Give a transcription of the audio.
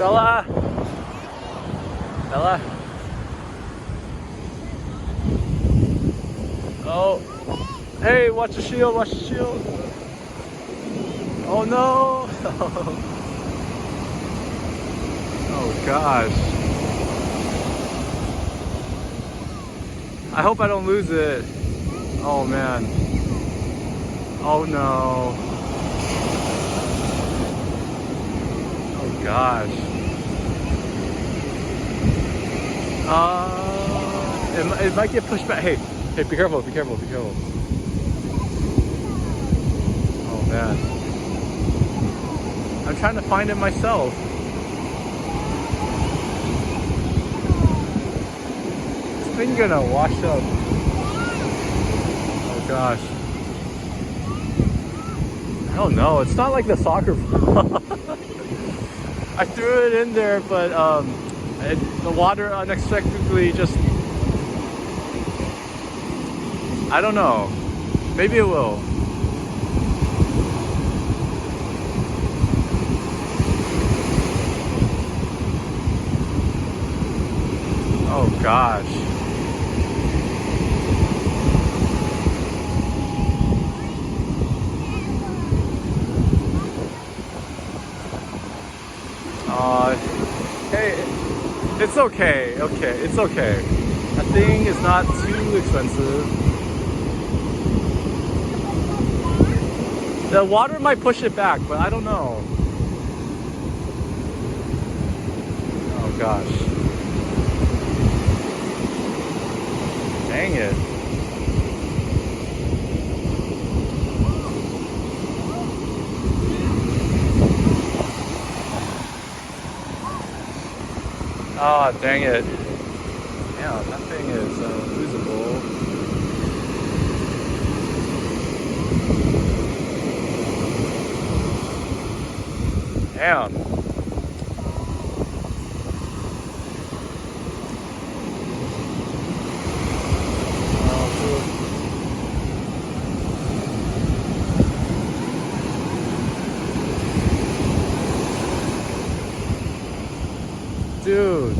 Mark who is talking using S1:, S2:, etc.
S1: Bella! Bella! Oh! Hey, watch the shield, watch the shield! Oh no! Oh gosh. I hope I don't lose it. Oh man. Oh no. Oh gosh. It might get pushed back. Hey, hey, be careful, be careful, be careful. Oh man. I'm trying to find it myself. This thing gonna wash up. Oh gosh. I don't know. It's not like the soccer ball. I threw it in there, but the water unexpectedly just. I don't know. Maybe it will. Oh gosh. Hey, it's okay. Okay, it's okay. That thing is not too expensive. The water might push it back, but I don't know. Oh gosh. Dang it. Oh, dang it. Yeah, that thing is losable. Damn. Dude.